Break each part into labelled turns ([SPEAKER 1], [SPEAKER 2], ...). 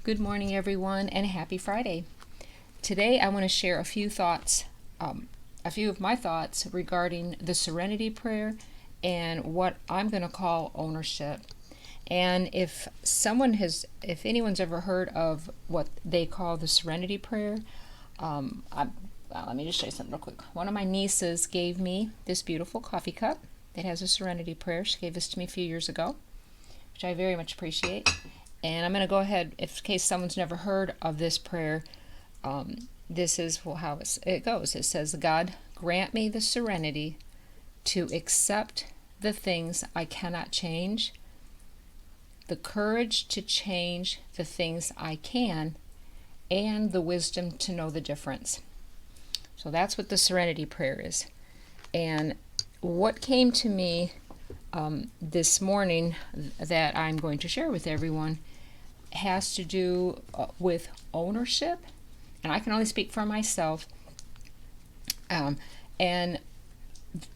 [SPEAKER 1] Good morning, everyone, and happy Friday. Today, I want to share a few of my thoughts regarding the Serenity Prayer and what I'm going to call ownership. And if anyone's ever heard of what they call the Serenity Prayer, let me just show you something real quick. One of my nieces gave me this beautiful coffee cup that has a Serenity Prayer. She gave this to me a few years ago, which I very much appreciate. And I'm going to go ahead, in case someone's never heard of this prayer, this is how it goes. It says, God, grant me the serenity to accept the things I cannot change, the courage to change the things I can, and the wisdom to know the difference. So that's what the Serenity Prayer is. And what came to me this morning that I'm going to share with everyone has to do with ownership, and I can only speak for myself. And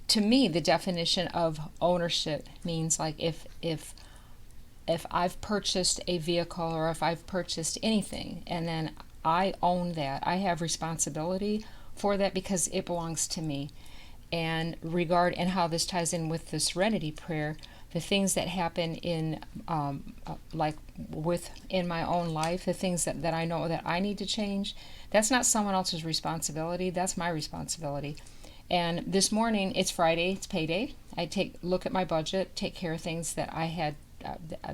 [SPEAKER 1] to me, the definition of ownership means like if I've purchased a vehicle or if I've purchased anything, and then I own that, I have responsibility for that because it belongs to me. And how this ties in with the Serenity Prayer, the things that happen in in my own life, the things that I know that I need to change, that's not someone else's responsibility. That's my responsibility. And this morning, it's Friday, it's payday. I look at my budget, take care of things that I had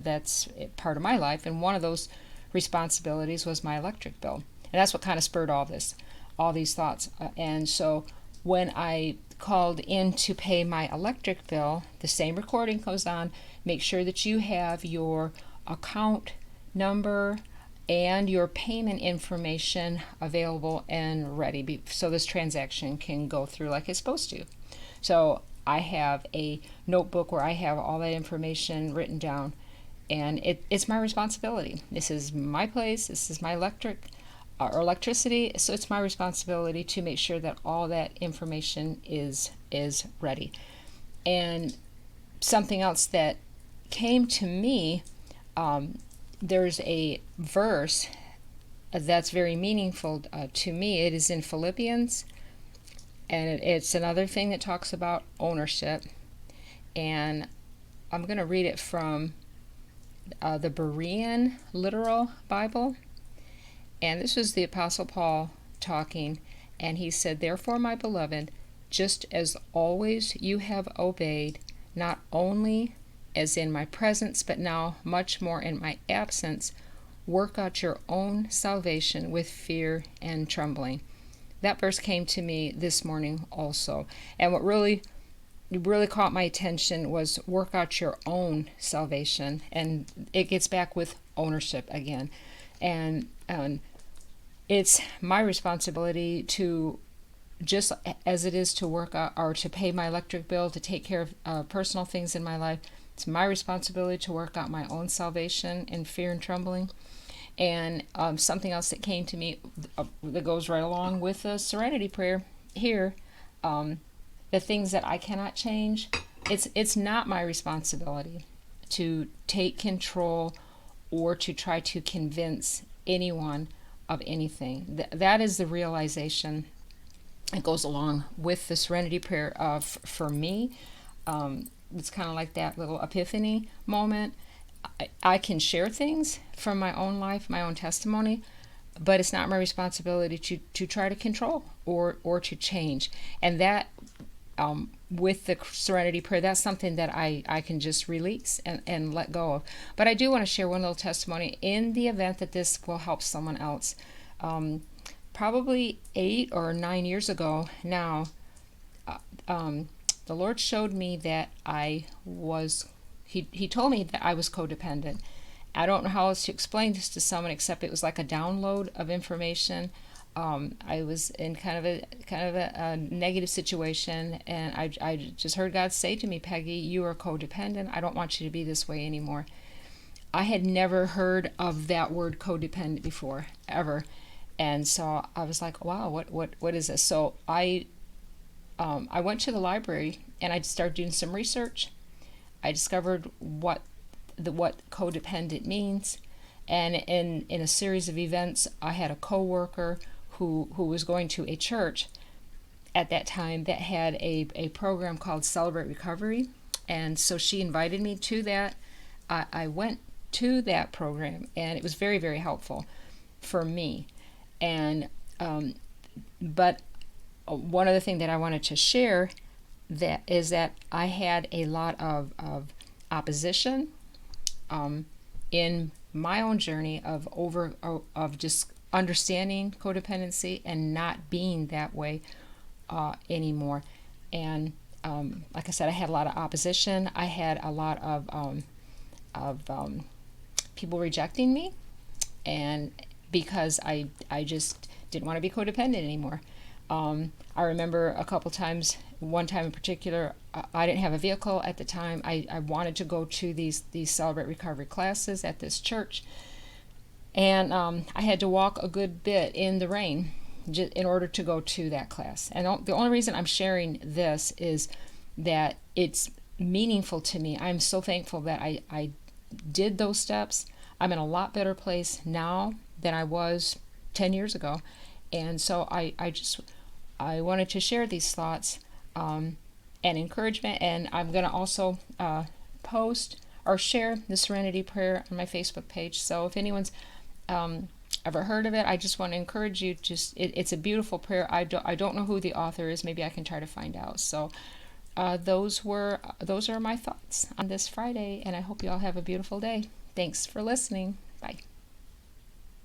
[SPEAKER 1] that's part of my life, and one of those responsibilities was my electric bill, and that's what kind of spurred all these thoughts. And so when I called in to pay my electric bill, the same recording goes on. Make sure that you have your account number and your payment information available and ready so this transaction can go through like it's supposed to. So I have a notebook where I have all that information written down, and it's my responsibility. This is my place. This is my electricity, so it's my responsibility to make sure that all that information is ready. And something else that came to me, there's a verse that's very meaningful to me. It is in Philippians, and it's another thing that talks about ownership. And I'm going to read it from the Berean Literal Bible. And this was the Apostle Paul talking, and he said, therefore, my beloved, just as always you have obeyed, not only as in my presence, but now much more in my absence, work out your own salvation with fear and trembling. That verse came to me this morning also. And what really caught my attention was work out your own salvation. And it gets back with ownership again. And it's my responsibility to, just as it is to work out or to pay my electric bill, to take care of personal things in my life, it's my responsibility to work out my own salvation in fear and trembling. And something else that came to me that goes right along with the Serenity Prayer here, the things that I cannot change, it's not my responsibility to take control or to try to convince anyone of anything. That is the realization that goes along with the Serenity Prayer. For me, it's kind of like that little epiphany moment. I can share things from my own life, my own testimony, but it's not my responsibility to try to control or to change. And that, with the Serenity Prayer, that's something that I can just release and let go of. But I do want to share one little testimony in the event that this will help someone else. Probably 8 or 9 years ago now, the Lord showed me that He told me that I was codependent. I don't know how else to explain this to someone except it was like a download of information. I was in kind of a negative situation, and I just heard God say to me, Peggy, you are codependent. I don't want you to be this way anymore. I had never heard of that word codependent before, ever. And so I was like, wow, what is this? So I went to the library and I started doing some research. I discovered what codependent means, And in a series of events, I had a coworker who was going to a church at that time that had a program called Celebrate Recovery. And so she invited me to that. I went to that program, and it was very, very helpful for me. And but one other thing that I wanted to share that is that I had a lot of opposition in my own journey of just understanding codependency and not being that way anymore. And like I said, I had a lot of opposition. I had a lot of people rejecting me, and because I just didn't want to be codependent anymore. I remember a couple times, one time in particular, I didn't have a vehicle at the time. I wanted to go to these Celebrate Recovery classes at this church, and I had to walk a good bit in the rain in order to go to that class. And the only reason I'm sharing this is that it's meaningful to me. I'm so thankful that I did those steps. I'm in a lot better place now than I was 10 years ago. And so I wanted to share these thoughts and encouragement. And I'm going to also post or share the Serenity Prayer on my Facebook page. So if anyone's ever heard of it, I just want to encourage you. It's a beautiful prayer. I don't know who the author is. Maybe I can try to find out. So those are my thoughts on this Friday, and I hope you all have a beautiful day. Thanks for listening. Bye.